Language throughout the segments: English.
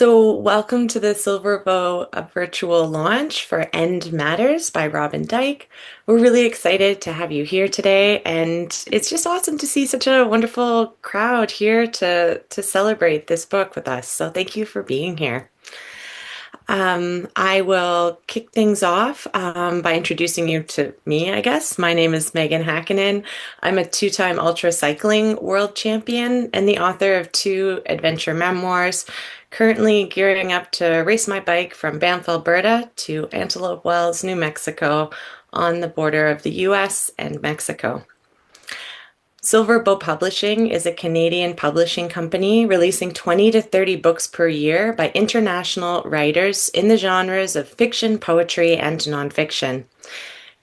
Welcome to the Silver Bow virtual launch for End Matters by Robin Dyke. We're really excited to have you here today, and it's just awesome to see such a wonderful crowd here to celebrate this book with us. So thank you for being here. I will kick things off by introducing you to me, I guess. My name is Megan Hakkinen. I'm a two-time ultra cycling world champion and the author of two adventure memoirs, currently gearing up to race my bike from Banff, Alberta to Antelope Wells, New Mexico, on the border of the US and Mexico. Silver Bow Publishing is a Canadian publishing company releasing 20 to 30 books per year by international writers in the genres of fiction, poetry, and nonfiction.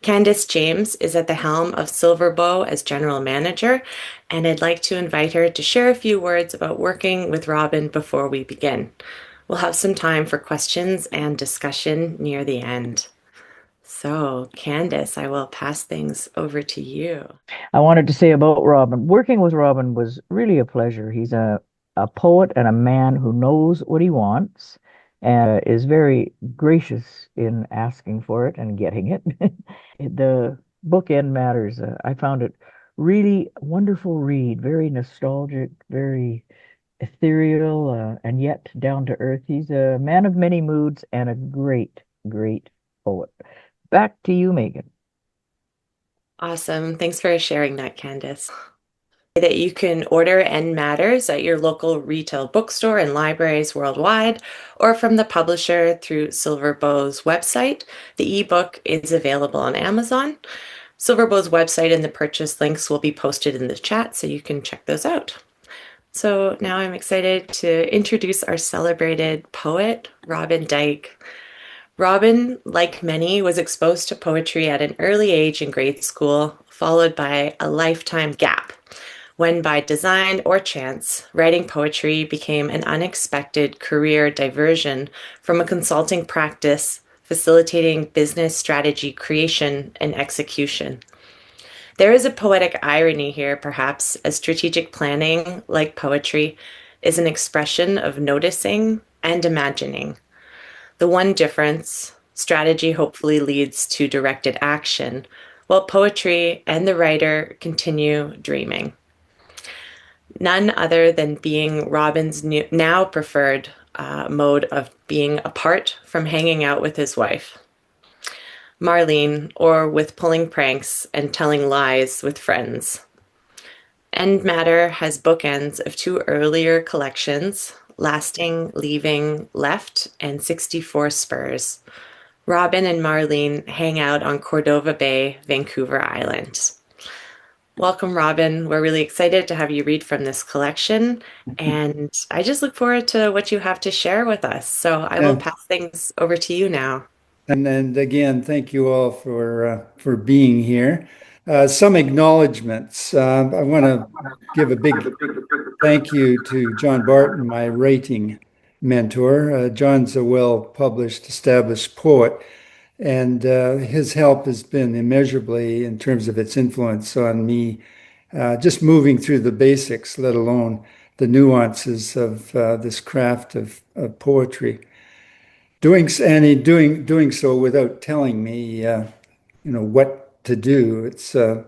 Candice James is at the helm of Silver Bow as general manager, and I'd like to invite her to share a few words about working with Robin before we begin. We'll have some time for questions and discussion near the end. So, Candice, I will pass things over to you. I wanted to say about Robin. Working with Robin was really a pleasure. He's a poet and a man who knows what he wants and is very gracious in asking for it and getting it. The book End Matters, I found it really wonderful read, very nostalgic, very ethereal, and yet down to earth. He's a man of many moods and a great, great poet. Back to you, Megan. Awesome. Thanks for sharing that, Candice. That you can order End Matters at your local retail bookstore and libraries worldwide, or from the publisher through Silverbow's website. The ebook is available on Amazon. Silverbow's website and the purchase links will be posted in the chat, so you can check those out. So now I'm excited to introduce our celebrated poet, Robin Dyke. Robin, like many, was exposed to poetry at an early age in grade school, followed by a lifetime gap, when by design or chance, writing poetry became an unexpected career diversion from a consulting practice facilitating business strategy creation and execution. There is a poetic irony here, perhaps, as strategic planning, like poetry, is an expression of noticing and imagining. The one difference, strategy hopefully leads to directed action, while poetry and the writer continue dreaming. None other than being Robin's now preferred mode of being apart from hanging out with his wife, Marlene, or with pulling pranks and telling lies with friends. End Matter has bookends of two earlier collections, Lasting, Leaving, Left, and 64 Spurs. Robin and Marlene hang out on Cordova Bay, Vancouver Island. Welcome, Robin. We're really excited to have you read from this collection, and I just look forward to what you have to share with us. So I will Yeah, pass things over to you now. and again, thank you all for being here. Some acknowledgements. I want to give a big thank you to John Barton, my writing mentor. John's a well-published, established poet, and his help has been immeasurably in terms of its influence on me. Just moving through the basics, let alone the nuances of this craft of poetry. Doing so without telling me, what to do. It's a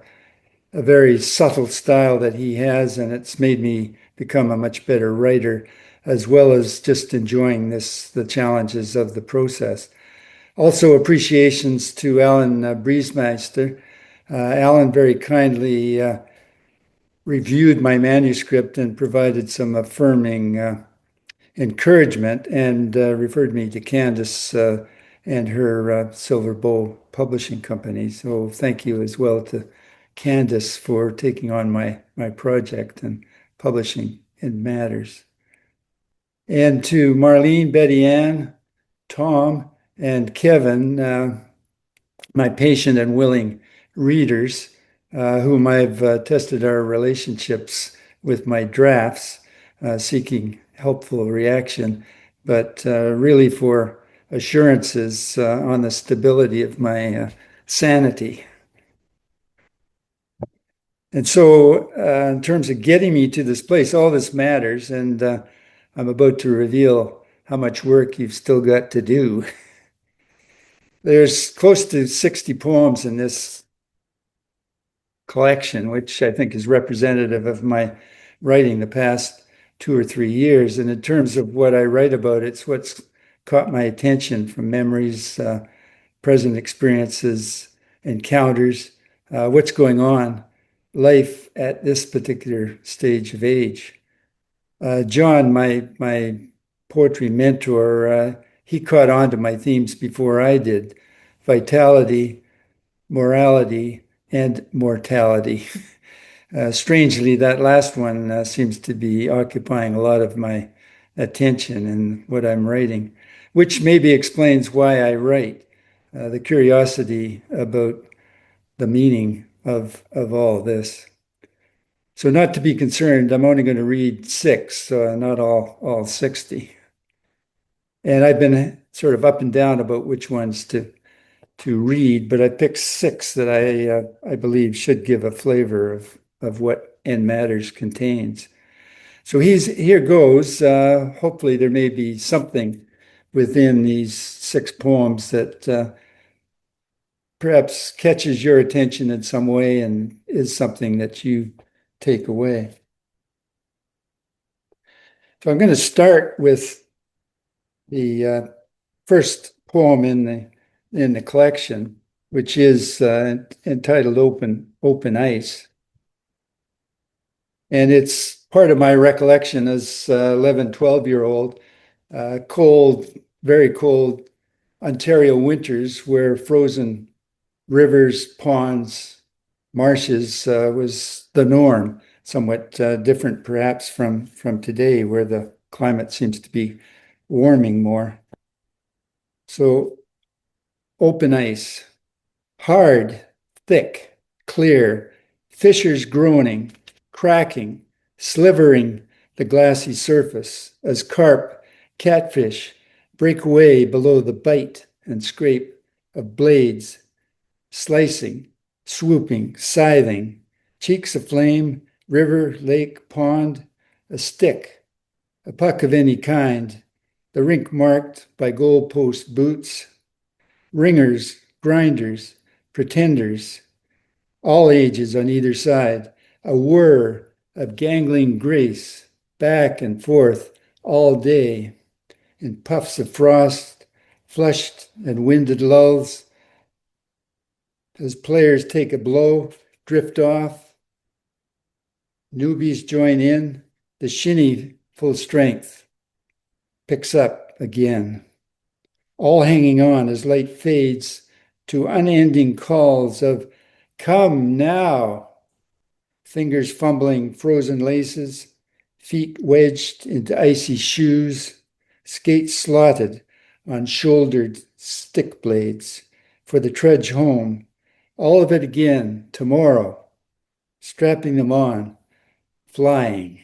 very subtle style that he has, and it's made me become a much better writer, as well as just enjoying the challenges of the process. Also, appreciations to Alan Briesmeister. Alan very kindly reviewed my manuscript and provided some affirming encouragement and referred me to Candice and her Silver Bow Publishing Company. So thank you as well to Candice for taking on my project and publishing End Matters. And to Marlene, Betty Ann, Tom, and Kevin, my patient and willing readers, whom I've tested our relationships with my drafts, seeking helpful reaction, but really for assurances on the stability of my sanity. And so, in terms of getting me to this place, all this matters, and I'm about to reveal how much work you've still got to do. There's close to 60 poems in this collection, which I think is representative of my writing the past 2 or 3 years. And in terms of what I write about, it's what's caught my attention from memories, present experiences, encounters, what's going on, life at this particular stage of age. John, my poetry mentor, he caught on to my themes before I did: vitality, morality, and mortality. Strangely, that last one seems to be occupying a lot of my attention in what I'm writing, which maybe explains why I write. The curiosity about the meaning of all this. So, not to be concerned, I'm only going to read six, so not all 60. And I've been sort of up and down about which ones to read, but I picked six that I believe should give a flavor of what N Matters contains. So here goes. Hopefully, there may be something within these six poems that perhaps catches your attention in some way and is something that you take away. So I'm going to start with the first poem in the collection, which is entitled Open Ice. And it's part of my recollection as 11, 12-year-old, cold, very cold Ontario winters where frozen rivers, ponds, marshes was the norm, somewhat different perhaps from today where the climate seems to be warming more. So open ice, hard, thick, clear, fissures groaning, cracking, slivering the glassy surface as carp, catfish break away below the bite and scrape of blades, slicing, swooping, scything, cheeks aflame, river, lake, pond, a stick, a puck of any kind, the rink marked by goalpost boots, ringers, grinders, pretenders, all ages on either side, a whir of gangling grace, back and forth all day, in puffs of frost, flushed and winded lulls, as players take a blow, drift off, newbies join in, the shinny full strength picks up again, all hanging on as light fades to unending calls of come now, fingers fumbling frozen laces, feet wedged into icy shoes, skates slotted on shouldered stick blades for the trudge home, all of it again tomorrow, strapping them on, flying.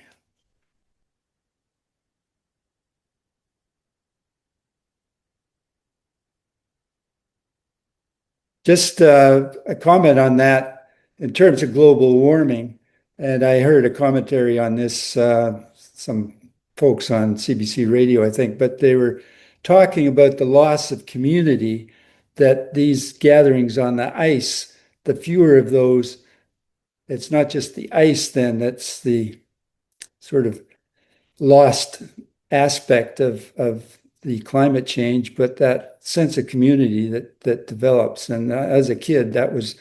Just a comment on that in terms of global warming. And I heard a commentary on this, some folks on CBC radio, I think, but they were talking about the loss of community that these gatherings on the ice, the fewer of those, it's not just the ice then, that's the sort of lost aspect of the climate change, but that sense of community that develops. And as a kid, that was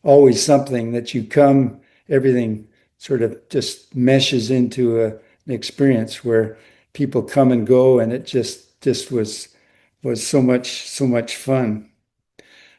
always something that you come, everything sort of just meshes into an experience where people come and go, and it just was so much fun.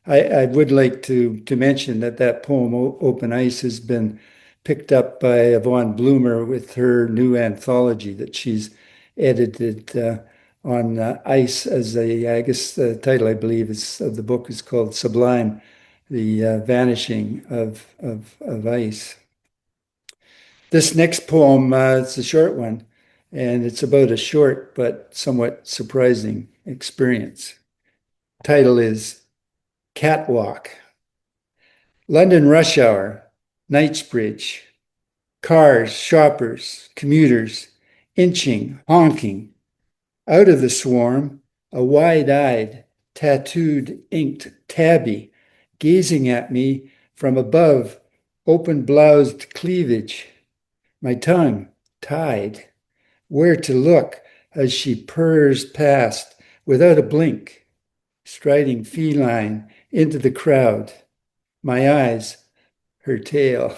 I would like to mention that poem Open Ice has been picked up by Yvonne Bloomer with her new anthology that she's edited on ice as I guess the title I believe of the book is called Sublime, the vanishing of ice. This next poem, it's a short one, and it's about a short but somewhat surprising experience. Title is Catwalk. London rush hour, Knightsbridge, cars, shoppers, commuters, inching, honking, Out of the swarm, a wide-eyed, tattooed, inked tabby gazing at me from above open-bloused cleavage, my tongue tied, where to look as she purrs past without a blink, striding feline into the crowd, my eyes, her tail.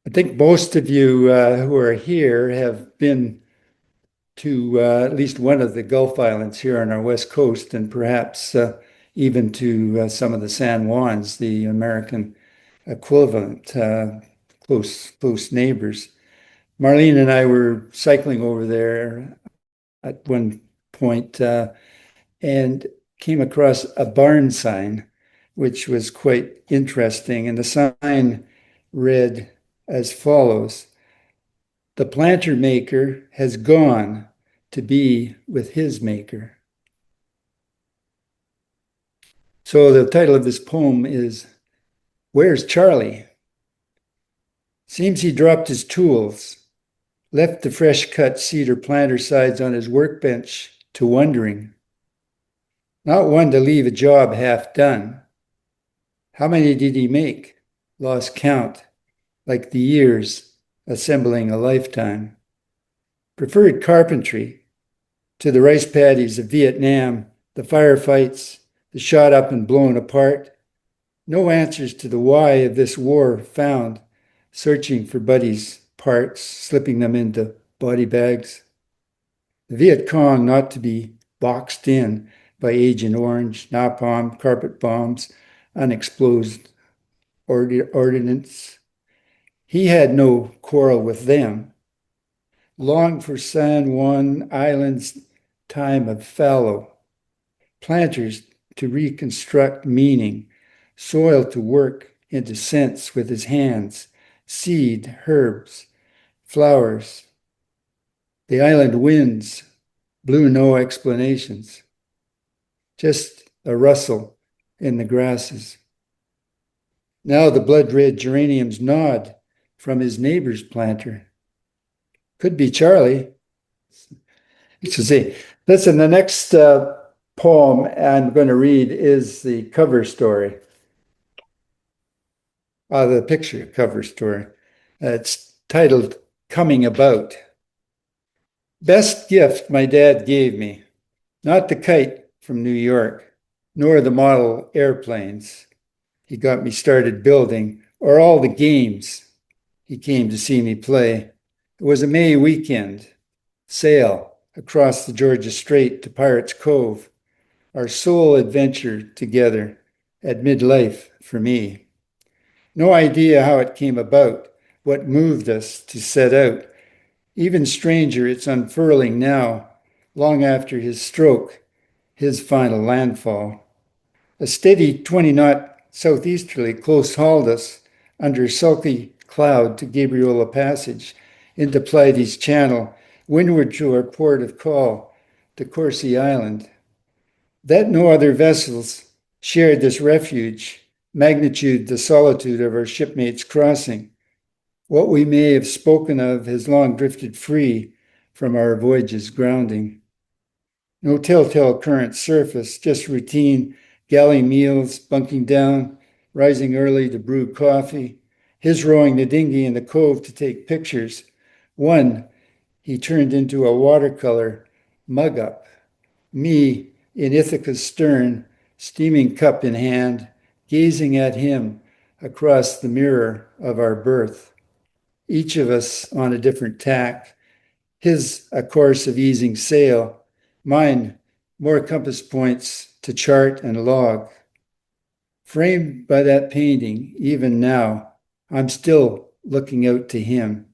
I think most of you who are here have been to at least one of the Gulf Islands here on our west coast, and perhaps even to some of the San Juans, the American equivalent, close neighbors. Marlene and I were cycling over there at one point and came across a barn sign, which was quite interesting. And the sign read as follows: "The planter maker has gone to be with his maker." So the title of this poem is "Where's Charlie?" Seems he dropped his tools, left the fresh cut cedar planter sides on his workbench to wondering. Not one to leave a job half done. How many did he make? Lost count, like the years assembling a lifetime. Preferred carpentry to the rice paddies of Vietnam, the firefights, the shot up and blown apart. No answers to the why of this war found, searching for Buddy's parts, slipping them into body bags. The Viet Cong not to be boxed in by Agent Orange, napalm, carpet bombs, unexploded ordnance. He had no quarrel with them. Longed for San Juan Island's time of fallow, planters to reconstruct meaning, soil to work into sense with his hands, seed, herbs, flowers. The island winds blew no explanations, just a rustle in the grasses. Now the blood-red geraniums nod from his neighbor's planter. Could be Charlie. So see, listen, the next poem I'm going to read is the cover story, the picture cover story. It's titled Coming About. Best gift my dad gave me, not the kite from New York, nor the model airplanes he got me started building, or all the games he came to see me play. It was a May weekend, sail across the Georgia Strait to Pirates Cove, our sole adventure together at midlife for me. No idea how it came about, what moved us to set out. Even stranger, it's unfurling now, long after his stroke, his final landfall. A steady 20-knot southeasterly close-hauled us under sulky cloud to Gabriola Passage, into Pleiades Channel, windward to our port of call, to Corsi Island. That no other vessels shared this refuge, magnitude the solitude of our shipmates crossing. What we may have spoken of has long drifted free from our voyage's grounding. No telltale current surface, just routine galley meals, bunking down, rising early to brew coffee, his rowing the dinghy in the cove to take pictures. One he turned into a watercolor mug up. Me in Ithaca's stern, steaming cup in hand, gazing at him across the mirror of our berth. Each of us on a different tack, his a course of easing sail, mine more compass points to chart and log. Framed by that painting, even now, I'm still looking out to him.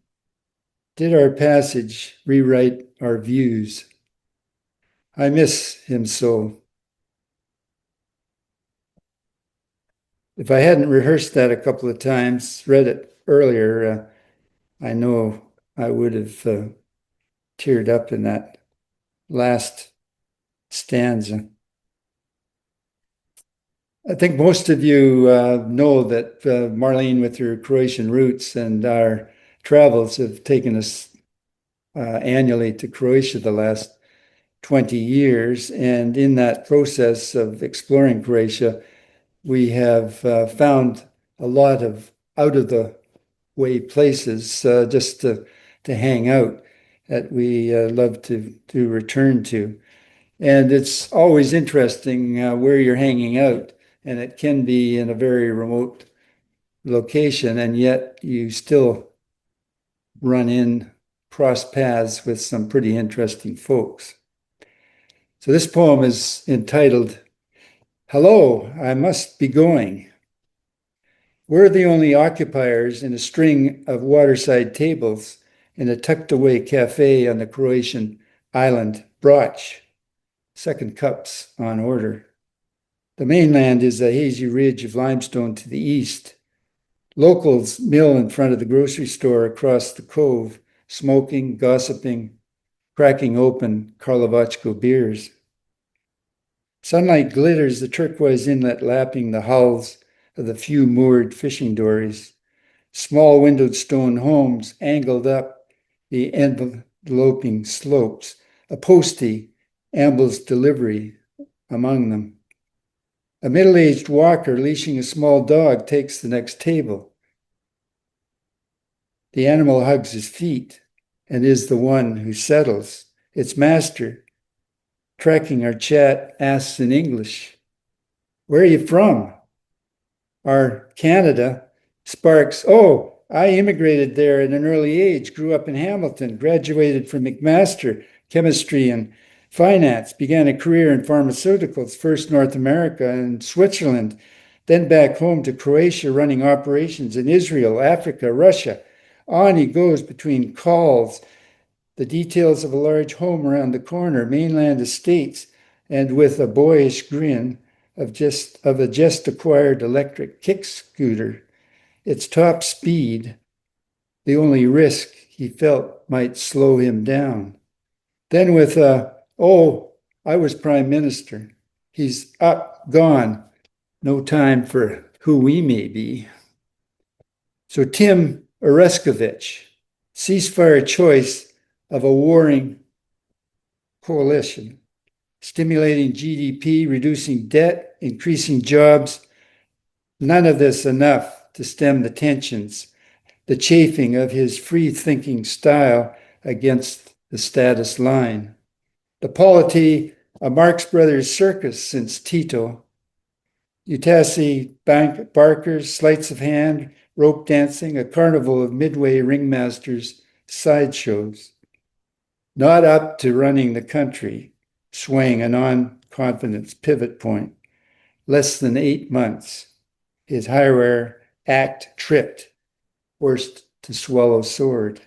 Did our passage rewrite our views? I miss him so. If I hadn't rehearsed that a couple of times, read it earlier, I know I would have teared up in that last stanza. I think most of you know that Marlene, with her Croatian roots and our travels, have taken us annually to Croatia the last 20 years. And in that process of exploring Croatia, we have found a lot of out of the way places just to hang out that we love to return to. And it's always interesting where you're hanging out, and it can be in a very remote location, and yet you still run in, cross paths with some pretty interesting folks. So this poem is entitled, Hello, I Must Be Going. We're the only occupiers in a string of waterside tables in a tucked away cafe on the Croatian island Brač. Second cups on order. The mainland is a hazy ridge of limestone to the east. Locals mill in front of the grocery store across the cove, smoking, gossiping, cracking open Karlovačko beers. Sunlight glitters the turquoise inlet, lapping the hulls of the few moored fishing dories. Small windowed stone homes angled up the enveloping slopes. A postie ambles delivery among them. A middle-aged walker leashing a small dog takes the next table. The animal hugs his feet and is the one who settles. Its master, tracking our chat, asks in English, "Where are you from?" Our Canada sparks, "Oh, I immigrated there at an early age, grew up in Hamilton, graduated from McMaster, chemistry and finance, began a career in pharmaceuticals, first North America and Switzerland, then back home to Croatia, running operations in Israel, Africa, Russia." On he goes between calls, the details of a large home around the corner, mainland estates, and with a boyish grin of a just acquired electric kick scooter. Its top speed, the only risk he felt might slow him down. Then with a, "Oh, I was prime minister," he's up, gone, no time for who we may be. So Tim Oreskovich, ceasefire choice of a warring coalition, stimulating GDP, reducing debt, increasing jobs. None of this enough to stem the tensions, the chafing of his free-thinking style against the status line. The polity, a Marx Brothers circus since Tito. Utasi barkers, sleights of hand, rope dancing, a carnival of midway ringmasters, sideshows. Not up to running the country, swaying a non-confidence pivot point. Less than 8 months. His higher act tripped, forced to swallow sword.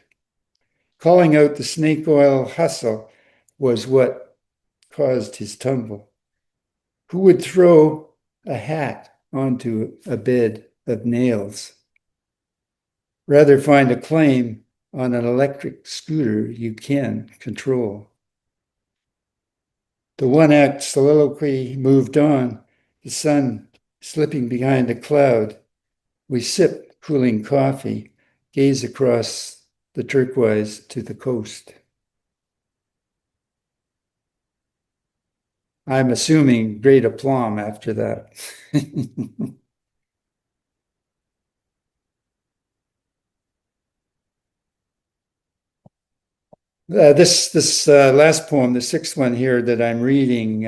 Calling out the snake oil hustle was what caused his tumble. Who would throw a hat onto a bed of nails? Rather find a claim on an electric scooter you can control. The one-act soliloquy moved on, the sun slipping behind a cloud. We sip cooling coffee, gaze across the turquoise to the coast. I'm assuming great aplomb after that. This last poem, the sixth one here that I'm reading,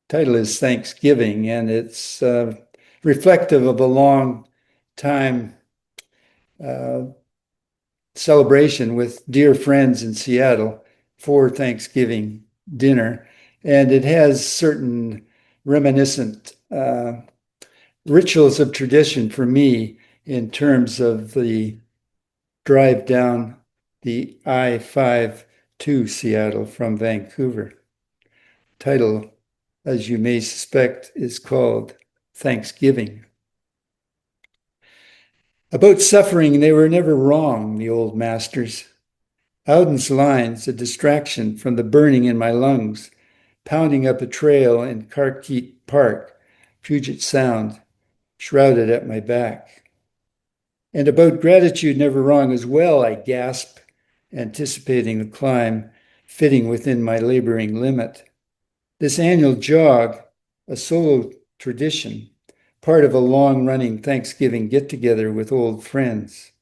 title is Thanksgiving, and it's reflective of a long time celebration with dear friends in Seattle for Thanksgiving dinner. And it has certain reminiscent rituals of tradition for me in terms of the drive down the I-5 to Seattle from Vancouver. Title, as you may suspect, is called Thanksgiving. About suffering, they were never wrong, the old masters. Audin's lines, a distraction from the burning in my lungs, pounding up a trail in Kharkiv Park, Puget Sound, shrouded at my back. And about gratitude never wrong as well, I gasp, anticipating the climb, fitting within my laboring limit. This annual jog, a solo tradition, part of a long-running Thanksgiving get-together with old friends.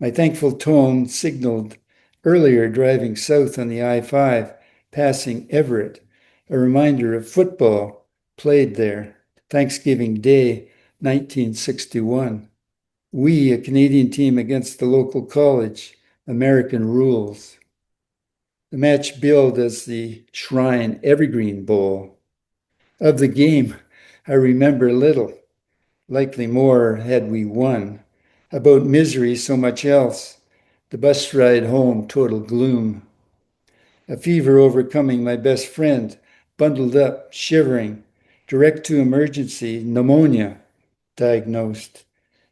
My thankful tone signaled earlier driving south on the I-5, passing Everett, a reminder of football played there, Thanksgiving Day, 1961. We, a Canadian team against the local college, American rules. The match billed as the Shrine Evergreen Bowl. Of the game, I remember little, likely more had we won. About misery, so much else. The bus ride home, total gloom. A fever overcoming my best friend, bundled up, shivering, direct to emergency, pneumonia, diagnosed.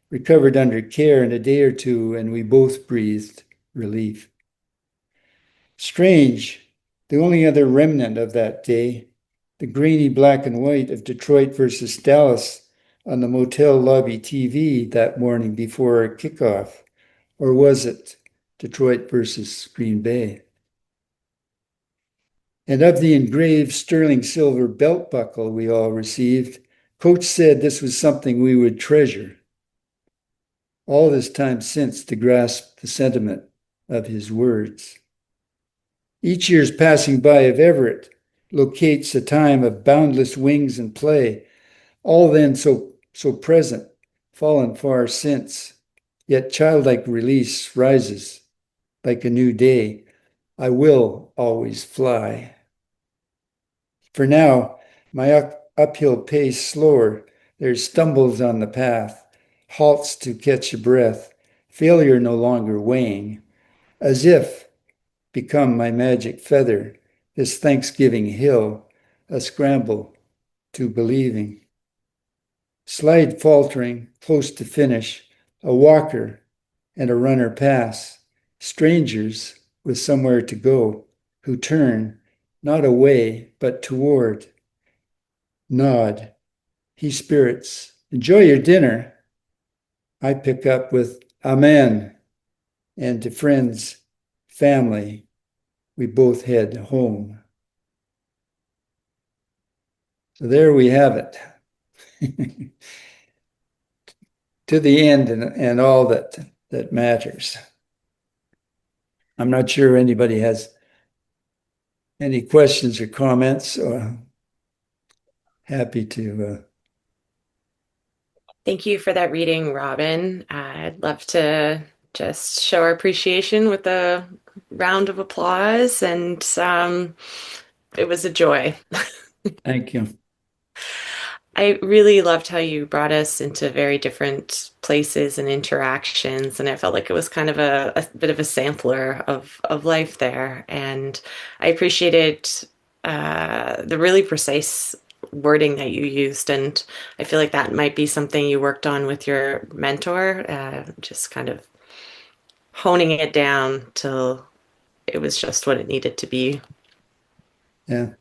Recovered under care in a day or two, and we both breathed relief. Strange, the only other remnant of that day, the grainy black and white of Detroit versus Dallas on the motel lobby TV that morning before kickoff. Or was it Detroit versus Green Bay? And of the engraved sterling silver belt buckle we all received, Coach said this was something we would treasure. All this time since to grasp the sentiment of his words. Each year's passing by of Everett locates a time of boundless wings and play, all then so present, fallen far since, yet childlike release rises like a new day. I will always fly. For now, my uphill pace slower, there's stumbles on the path, halts to catch a breath, failure no longer weighing, as if become my magic feather, this Thanksgiving hill, a scramble to believing. Slide faltering, close to finish, a walker and a runner pass, strangers with somewhere to go, who turn, not away, but toward. Nod. He spirits, enjoy your dinner. I pick up with Amen, and to friends, family, we both head home. So there we have it. To the end and all that matters. I'm not sure anybody has any questions or comments, or happy to. Thank you for that reading, Robin. I'd love to just show our appreciation with a round of applause, and it was a joy. Thank you. I really loved how you brought us into very different places and interactions, and I felt like it was kind of a bit of a sampler of life there. And I appreciated the really precise wording that you used, and I feel like that might be something you worked on with your mentor, just kind of honing it down till it was just what it needed to be. Yeah.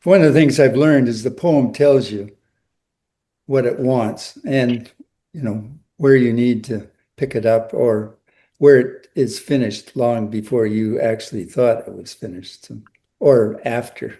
One of the things I've learned is the poem tells you what it wants and, where you need to pick it up or where it is finished long before you actually thought it was finished or after.